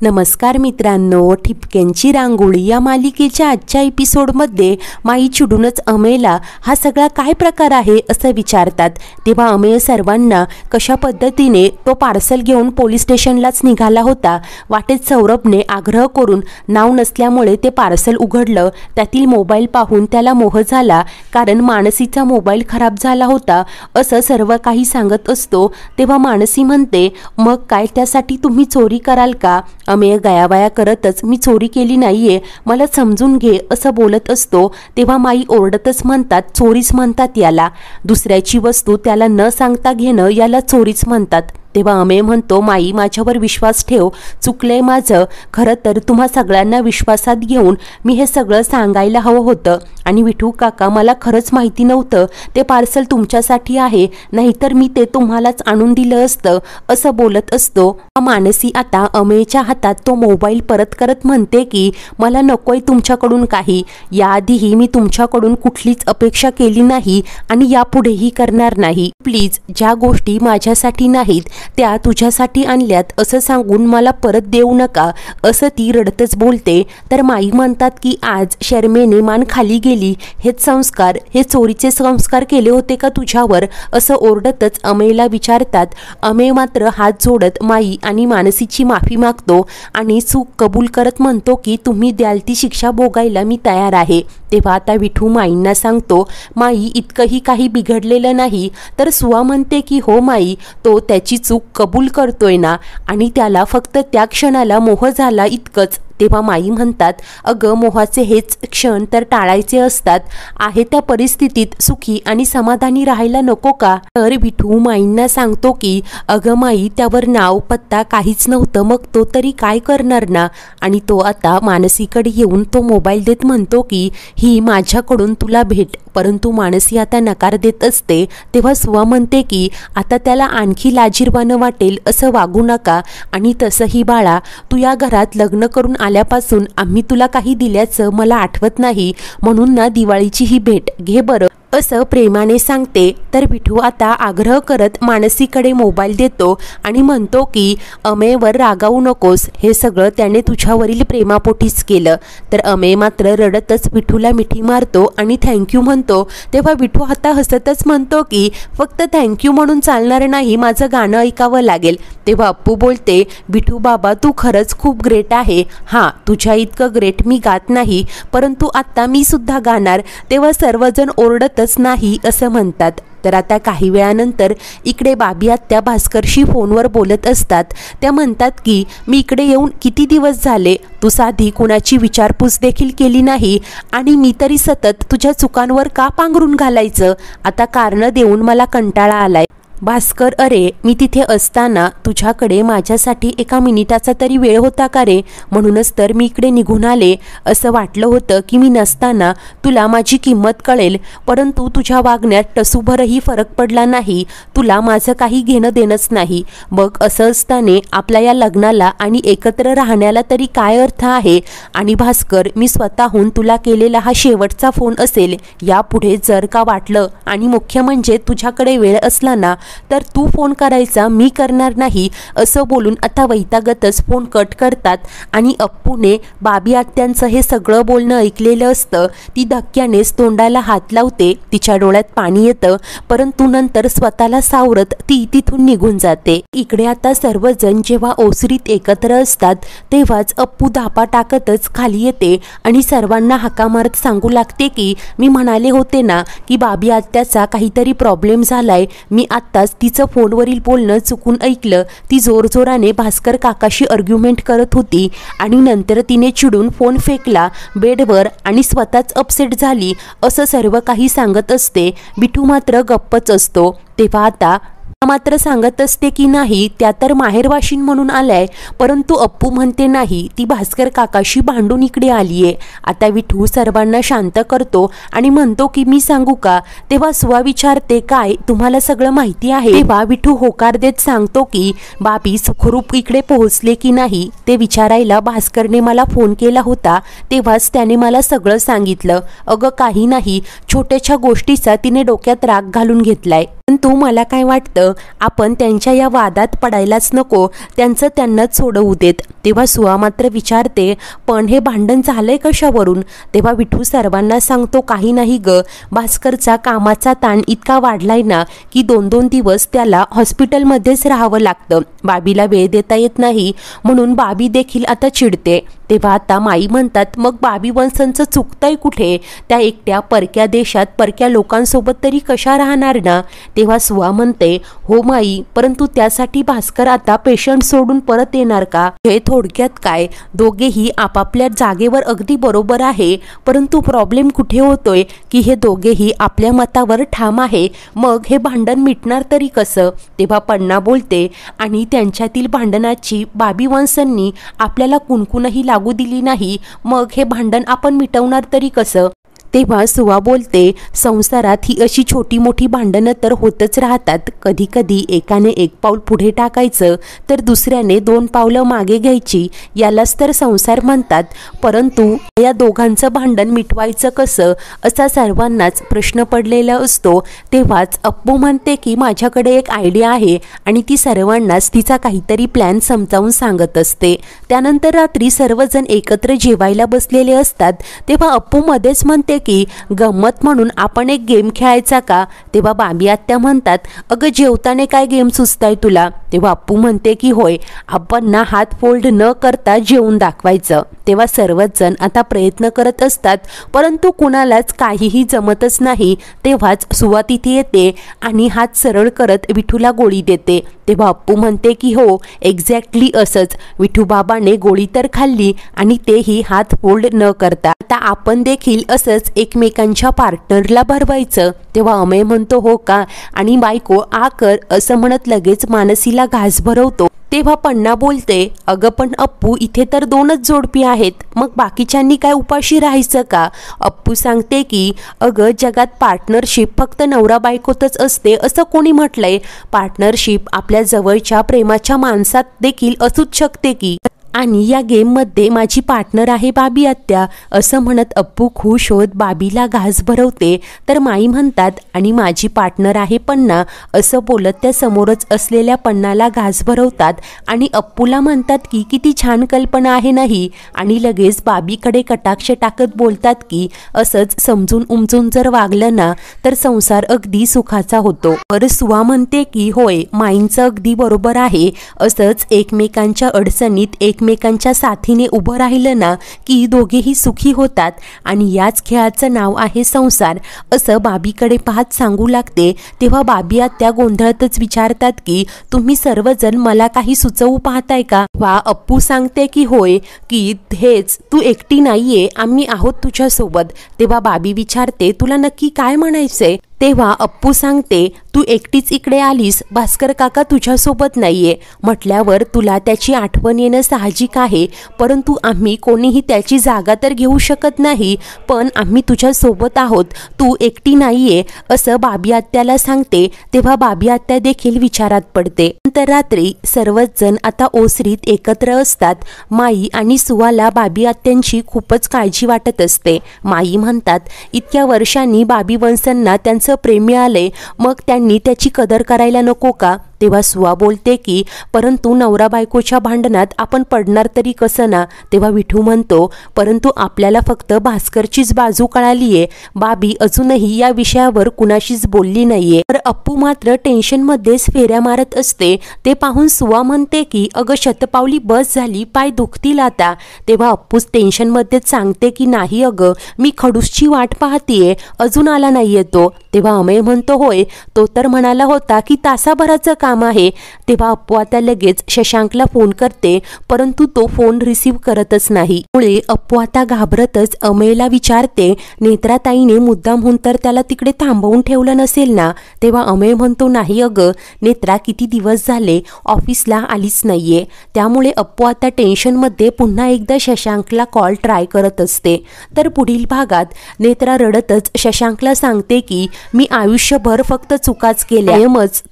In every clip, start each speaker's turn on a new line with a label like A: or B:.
A: नमस्कार मित्रांनो, ठिपक्यांची रांगोळी या मालिकेच्या आजच्या एपिसोडमध्ये माई चिडूनच अमेयला हा सगळा काय प्रकार आहे असं विचारतात। तेव्हा अमेय सर्वांना कशा पद्धतीने तो पार्सल घेऊन पोलीस स्टेशनलाच निघाला होता। वाटेत सौरभने आग्रह करून नाव नसल्यामुळे ते पार्सल उघडलं। त्यातील मोबाईल पाहून त्याला मोह झाला, कारण मानसीचा मोबाईल खराब झाला होता असं सर्व काही सांगत असतो। तेव्हा मानसी म्हणते, मग काय त्यासाठी तुम्ही चोरी कराल का? अमेय गयावया करतच मी चोरी केली नाहीये, मला समजून घे असं बोलत असतो। तेव्हा माई ओरडतच म्हणतात, चोरीच म्हणतात याला, दुसऱ्याची वस्तू त्याला न सांगता घेणं याला चोरीच म्हणतात। तेव्हा अमेय म्हणतो, माई माझ्यावर विश्वास ठेव, चुकलंय माझं। खरं तर तुम्हा सगळ्यांना विश्वासात घेऊन मी हे सगळं सांगायला हवं होतं, आणि विठू काका मला खरंच माहिती नव्हतं ते पार्सल तुमच्यासाठी आहे, नाहीतर मी ते तुम्हालाच आणून दिलं असतं असं बोलत असतो। मानसी आता अमेयच्या हातात तो मोबाईल परत करत म्हणते की मला नकोय तुमच्याकडून काही, याआधीही मी तुमच्याकडून कुठलीच अपेक्षा केली नाही आणि यापुढेही करणार नाही। प्लीज ज्या गोष्टी माझ्यासाठी नाहीत त्या तुझ्यासाठी आणल्यात असं सांगून मला परत देऊ नका असं ती रडतच बोलते। तर माई म्हणतात की आज शर्मेने मान खाली गेली, हेच संस्कार, हे चोरीचे संस्कार केले होते का तुझ्यावर असं ओरडतच अमेयला विचारतात। अमेय मात्र हात जोडत माई आणि मानसीची माफी मागतो आणि चूक कबूल करत म्हणतो की तुम्ही द्याल ती शिक्षा भोगायला मी तयार आहे। तेव्हा आता विठू माईंना सांगतो, माई इतकंही काही बिघडलेलं नाही। तर सुवा म्हणते की हो माई, तो त्याची चूक कबूल करतोय ना, आणि त्याला फक्त त्या क्षणाला मोह झाला इतकंच। तेव्हा माई म्हणतात, अगं मोहाचे हेच क्षण तर टाळायचे असतात, आहे त्या परिस्थितीत सुखी आणि समाधानी राहायला नको का? तर विठू माईंना सांगतो की अगं माई त्यावर नाव पत्ता काहीच नव्हतं, मग तो तरी काय करणार ना। आणि तो आता मानसीकडे येऊन तो मोबाईल देत म्हणतो की ही माझ्याकडून तुला भेट, परंतु मानसी आता नकार देत असते। तेव्हा सुवा म्हणते की आता त्याला आणखी लाजिरवाणं वाटेल असं वागू नका, आणि तसंही बाळा तू या घरात लग्न करून आल्यापासून आम्ही तुला काही दिल्याचं मला आठवत नाही, म्हणून ना दिवाळीची ही भेट घे बरं असं प्रेमाने सांगते। तर विठू आता आग्रह करत मानसीकडे मोबाईल देतो आणि म्हणतो की अमेयवर रागावू नकोस, हे सगळं त्याने तुझ्यावरील प्रेमापोटीच केलं। तर अमेय मात्र रडतच विठूला मिठी मारतो आणि थँक्यू म्हणतो। तेव्हा विठू आता हसतच म्हणतो की फक्त थँक्यू म्हणून चालणार नाही, माझं गाणं ऐकावं लागेल। तेव्हा अप्पू बोलते, विठू बाबा तू खरंच खूप ग्रेट आहे, हां तुझ्या इतकं ग्रेट मी गात नाही, परंतु आत्ता मी सुद्धा गाणार। तेव्हा सर्वजण ओरडत नाही असं म्हणतात। तर आता काही वेळानंतर इकडे बाबी आत्या भास्करशी फोनवर बोलत असतात। त्या म्हणतात की मी इकडे येऊन किती दिवस झाले, तू साधी कुणाची विचारपूस देखील केली नाही, आणि मी तरी सतत तुझ्या चुकांवर का पांघरून घालायचं, आता कारणं देऊन मला कंटाळा आलाय। भास्कर, अरे मी तिथे असताना तुझ्याकडे माझ्यासाठी एका मिनिटाचा तरी वेळ होता का रे? म्हणूनच तर मी इकडे निघून आले। असं वाटलं होतं की मी नसताना तुला माझी किंमत कळेल, परंतु तुझ्या वागण्यात टसूभरही फरक पडला नाही, तुला माझं काही घेणं देणंच नाही। मग असं असताना आपल्या या लग्नाला आणि एकत्र राहण्याला तरी काय अर्थ आहे? आणि भास्कर, मी स्वतःहून तुला केलेला हा शेवटचा फोन असेल, यापुढे जर का वाटलं आणि मुख्य म्हणजे तुझ्याकडे वेळ असला ना तर तू फोन करायचा, मी करणार नाही असं बोलून आता वैतागतच फोन कट करतात। आणि अप्पूने बाबी आत्यांचं हे सगळं बोलणं ऐकलेलं असतं। ती धक्क्यानेच तोंडाला हात लावते, तिच्या डोळ्यात पाणी येतं, परंतु नंतर स्वतःला सावरत ती तिथून निघून जाते। इकडे आता सर्वजण जेव्हा ओसरीत एकत्र असतात तेव्हाच अप्पू धापा टाकतच खाली येते आणि सर्वांना हाका मारत सांगू लागते की मी म्हणाले होते ना की बाबी आत्याचा काहीतरी प्रॉब्लेम झालाय, मी आता तिचं फोनवरील बोलणं चुकून ऐकलं। ती जोरजोराने भास्कर काकाशी आर्ग्युमेंट करत होती आणि नंतर तिने चिडून फोन फेकला बेडवर आणि स्वतःच अपसेट झाली असं सर्व काही सांगत असते। बिठू मात्र गप्पच असतो। तेव्हा आता मात्र सांगत असते की नाही त्या तर माहेरवाशीन म्हणून आलाय, परंतु अप्पू म्हणते नाही ती भास्कर काकाशी भांडून इकडे आलीये। आता विठू सर्वांना शांत करतो आणि म्हणतो की मी सांगू का? तेव्हा सुवा विचारते, काय तुम्हाला सगळं माहिती आहे? तेव्हा विठू होकार देत सांगतो की बाबी सुखरूप इकडे पोहोचले की नाही ते विचारायला भास्करने मला फोन केला होता, तेव्हाच त्याने मला सगळं सांगितलं। अगं काही नाही, छोट्याशा गोष्टीचा तिने डोक्यात राग घालून घेतलाय। परंतु मला काय वाटतं, आपण त्यांच्या या वादात पडायलाच नको, त्यांचं त्यांनाच सोडवू देत. तेव्हा सुवा मात्र विचारते, पण हे भांडण झालंय कशावरून? तेव्हा विठू सर्वांना सांगतो, काही नाही ग, भास्करचा कामाचा ताण इतका वाढलाय ना की 2-2 दिवस त्याला हॉस्पिटलमध्येच राहावं लागतं. बाबीला वेळ देता येत नाही, म्हणून बाबी देखील आता चिडते. तेव्हा आता माई म्हणतात, मग बाबी वंशांचं चुकतंय कुठे? त्या एकट्या परक्या देशात परक्या लोकांसोबत तरी कशा राहणार ना? तेव्हा सुवा म्हणते, हो माई, परंतु त्यासाठी भास्कर आता पेशंट सोडून परत येणार का? हे थोडक्यात काय, दोघेही आपापल्या जागेवर अगदी बरोबर आहे, परंतु प्रॉब्लेम कुठे होतोय की हे दोघेही आपल्या मतावर ठाम आहे. मग हे भांडण मिटणार तरी कसं? तेव्हा पन्ना बोलते, आणि त्यांच्यातील भांडणाची बाबी वंशांनी आपल्याला कुणकुणही लागू दिली नाही, मग हे भांडण आपण मिटवणार तरी कसं? तेव्हा सुवा बोलते, संसारात ही अशी छोटी मोठी भांडणं तर होतच राहतात. कधी कधी एकाने 1 पाऊल पुढे टाकायचं तर दुसऱ्याने 2 पावलं मागे घ्यायची, यालाच तर संसार म्हणतात. परंतु या दोघांचं भांडण मिटवायचं कसं, असा सर्वांनाच प्रश्न पडलेला असतो. तेव्हाच अप्पू म्हणते की माझ्याकडे एक आयडिया आहे, आणि ती सर्वांनाच तिचा काहीतरी प्लॅन समजावून सांगत असते. त्यानंतर रात्री सर्वजण एकत्र जेवायला बसलेले असतात. तेव्हा अप्पू मध्येच म्हणते की गंमत म्हणून आपण एक गेम खेळायचा का? तेव्हा बाबी आत्या म्हणतात, अगं जेवताने काय गेम सुचताय तुला? तेव्हा अप्पू म्हणते की होय, आपण ना हात फोल्ड न करता जेवून दाखवायचं. तेव्हा सर्वच जण आता प्रयत्न करत असतात, परंतु कुणालाच काहीही जमतच नाही. तेव्हाच सुवा तिथे येते आणि हात सरळ करत विठूला गोळी देते. तेव्हा अप्पू म्हणते की हो, एक्झॅक्टली असंच, विठू बाबाने गोळी तर खाल्ली, आणि तेही हात फोल्ड न करता. आता आपण देखील असंच एकमेकांच्या पार्टनरला भरवायचं. तेव्हा अमेय म्हणतो, हो का? आणि बायको आ कर असं म्हणत लगेच मानसीला घास भरवतो. तेव्हा पन्ना बोलते, अगं पण अप्पू, इथे तर 2च जोडपी आहेत, मग बाकीच्यांनी काय उपाशी राहायचं का? अप्पू सांगते की अगं जगात पार्टनरशिप फक्त नवरा बायकोतच असते असं कोणी म्हटलंय? पार्टनरशिप आपल्या जवळच्या प्रेमाच्या माणसात देखील असूच शकते की, आणि या गेममध्ये माझी पार्टनर आहे बाबी आत्या, असं म्हणत अप्पू खुश होत बाबीला घास भरवते. तर माई म्हणतात, आणि माझी पार्टनर आहे पन्ना, असं बोलत त्या समोरच असलेल्या पन्नाला घास भरवतात. आणि अप्पूला म्हणतात की किती छान कल्पना आहे नाही, आणि लगेच बाबीकडे कटाक्ष टाकत बोलतात की असंच समजून उमजून जर वागलं ना तर संसार अगदी सुखाचा होतो. तर सुवा म्हणते की होय, माईंचं अगदी बरोबर आहे, असंच एकमेकांच्या अडचणीत एकमेकांच्या साथीने उभं राहिलं ना की दोघेही सुखी होतात, आणि याच खेळाचं नाव आहे संसार, असं बाबीकडे पाहत सांगू लागते. तेव्हा बाबी आत्या गोंधळातच विचारतात की तुम्ही सर्वजण मला काही सुचवू पाहताय का? वा अप्पू सांगते की होय, की हेच, तू एकटी नाहीये, आम्ही आहोत तुझ्यासोबत. तेव्हा बाबी विचारते, तुला नक्की काय म्हणायचंय? तेव्हा अप्पू सांगते, तू एकटीच इकडे आलीस, भास्कर काका तुझ्यासोबत नाहीये म्हटल्यावर तुला त्याची आठवण येणं साहजिक आहे, परंतु आम्ही कोणीही त्याची जागा तर घेऊ शकत नाही, पण आम्ही तुझ्यासोबत आहोत, तू एकटी नाहीये, असं बाबी आत्याला सांगते. तेव्हा बाबी आत्या देखील विचारात पडते. नंतर रात्री सर्वच जण आता ओसरीत एकत्र असतात. माई आणि सुवाला बाबी आत्यांची खूपच काळजी वाटत असते. माई म्हणतात, इतक्या वर्षांनी बाबी वंशांना त्यांचं प्रेम मिळाले, मग त्यांनी त्याची कदर करायला नको का? तेव्हा सुवा बोलते की परंतु नवरा बायकोच्या भांडणात आपण पडणार तरी कसं ना? तेव्हा विठू म्हणतो, परंतु आपल्याला फक्त भास्करचीच बाजू कळालीये, बाबी अजूनही या विषयावर कुणाशीच बोलली नाहीये. तर अप्पू मात्र टेन्शनमध्येच फेऱ्या मारत असते. ते पाहून सुवा म्हणते की अगं शतपावली बस झाली, पाय दुखतील आता. तेव्हा अप्पूच टेन्शनमध्येच सांगते की नाही अगं, मी खडूसची वाट पाहतीये, अजून आला नाहीये तो. तेव्हा अमेय म्हणतो, होय, तो तर म्हणाला होता की तासाभराचं काम आहे. तेव्हा अप्पू आता लगेच शशांकला फोन करते, परंतु तो फोन रिसीव करतच नाही. मुळे अप्पू आता घाबरतच अमेयला विचारते, नेत्राताईने मुद्दामहून तर त्याला तिकडे थांबवून ठेवलं नसेल ना? तेव्हा अमेय म्हणतो, नाही अगं, नेत्रा किती दिवस झाले ऑफिसला आलीच नाहीये. त्यामुळे अप्पू आता टेन्शनमध्ये पुन्हा एकदा शशांकला कॉल ट्राय करत असते. तर पुढील भागात नेत्रा रडतच शशांकला सांगते की मी आयुष्यभर फक्त चुकाच केल्या,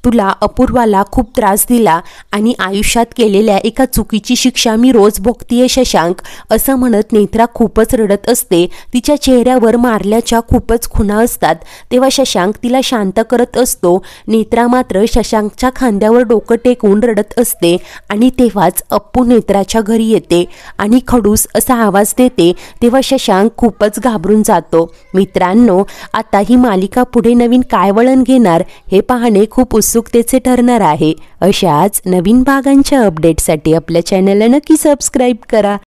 A: तुला अपूर्वाला मला खूप त्रास दिला आणि आयुष्यात केलेल्या एका चुकीची शिक्षा मी रोज भोगतीये शशांक, असं म्हणत नेत्रा खूपच रडत असते. तिच्या चेहऱ्यावर मारल्याच्या खूपच खुणा असतात. तेव्हा शशांक तिला शांत करत असतो. नेत्रा मात्र शशांकच्या खांद्यावर डोकं टेकून रडत असते आणि तेव्हाच अप्पू नेत्राच्या घरी येते आणि खडूस असा आवाज देते. तेव्हा शशांक खूपच घाबरून जातो. मित्रांनो, आता ही मालिका पुढे नवीन काय वळण घेणार हे पाहणे खूप उत्सुकतेचे ठरणार आहे. अशाच नवीन भागांच्या अपडेटसाठी आपल्या चॅनलला नक्की सबस्क्राईब करा.